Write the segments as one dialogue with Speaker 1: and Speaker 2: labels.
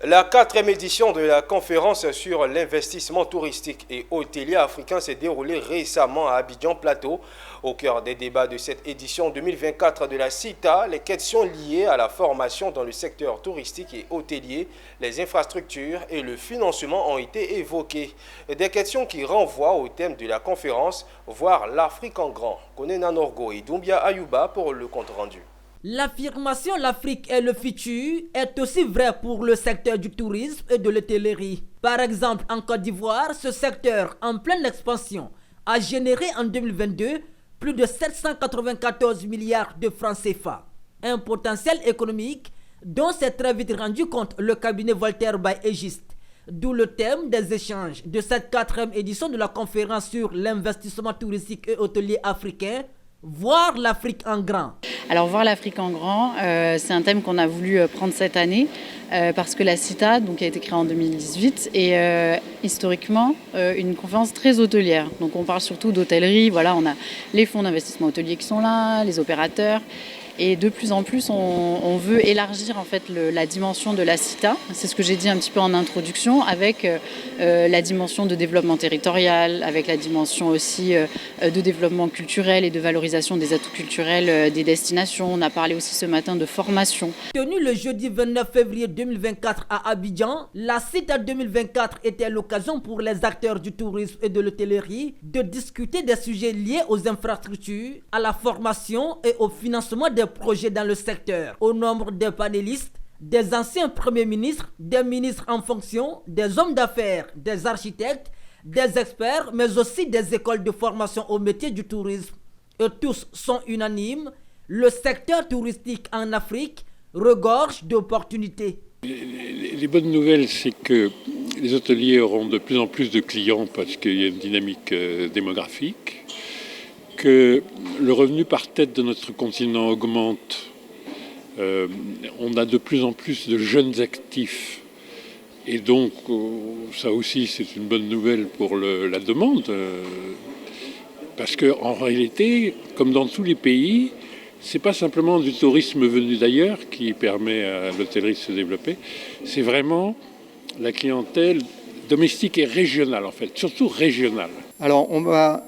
Speaker 1: La quatrième édition de la conférence sur l'investissement touristique et hôtelier africain s'est déroulée récemment à Abidjan Plateau. Au cœur des débats de cette édition 2024 de la CITA, les questions liées à la formation dans le secteur touristique et hôtelier, les infrastructures et le financement ont été évoquées. Des questions qui renvoient au thème de la conférence, voir l'Afrique en grand. Konena Norgo et Doumbia Ayuba pour le compte rendu.
Speaker 2: L'affirmation «l'Afrique est le futur» est aussi vraie pour le secteur du tourisme et de l'hôtellerie. Par exemple, en Côte d'Ivoire, ce secteur en pleine expansion a généré en 2022 plus de 794 milliards de francs CFA. Un potentiel économique dont s'est très vite rendu compte le cabinet Voltaire by Aegis. D'où le thème des échanges de cette quatrième édition de la conférence sur l'investissement touristique et hôtelier africain, voir l'Afrique en grand.
Speaker 3: Alors voir l'Afrique en grand, c'est un thème qu'on a voulu prendre cette année parce que la CITA donc, a été créée en 2018 et historiquement une conférence très hôtelière. Donc on parle surtout d'hôtellerie, voilà, on a les fonds d'investissement hôtelier qui sont là, les opérateurs. Et de plus en plus, on veut élargir en fait la dimension de la CITA. C'est ce que j'ai dit un petit peu en introduction, avec la dimension de développement territorial, avec la dimension aussi de développement culturel et de valorisation des atouts culturels des destinations. On a parlé aussi ce matin de formation.
Speaker 2: Tenue le jeudi 29 février 2024 à Abidjan, la CITA 2024 était l'occasion pour les acteurs du tourisme et de l'hôtellerie de discuter des sujets liés aux infrastructures, à la formation et au financement des projets dans le secteur. Au nombre des panélistes, des anciens premiers ministres, des ministres en fonction, des hommes d'affaires, des architectes, des experts, mais aussi des écoles de formation au métier du tourisme. Et tous sont unanimes, le secteur touristique en Afrique regorge d'opportunités.
Speaker 4: Les bonnes nouvelles, c'est que les hôteliers auront de plus en plus de clients parce qu'il y a une dynamique démographique, que le revenu par tête de notre continent augmente. On a de plus en plus de jeunes actifs. Et donc, ça aussi, c'est une bonne nouvelle pour la demande. Parce qu'en réalité, comme dans tous les pays, c'est pas simplement du tourisme venu d'ailleurs qui permet à l'hôtellerie de se développer. C'est vraiment la clientèle domestique et régionale, en fait, surtout régionale.
Speaker 5: Alors, on va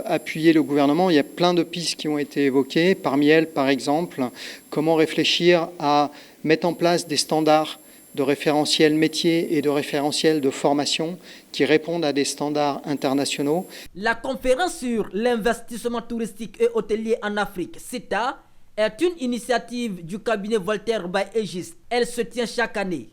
Speaker 5: appuyer le gouvernement. Il y a plein de pistes qui ont été évoquées. Parmi elles, par exemple, comment réfléchir à mettre en place des standards de référentiels métiers et de référentiels de formation qui répondent à des standards internationaux.
Speaker 2: La conférence sur l'investissement touristique et hôtelier en Afrique, CITA, est une initiative du cabinet Voltaire by Aegis. Elle se tient chaque année.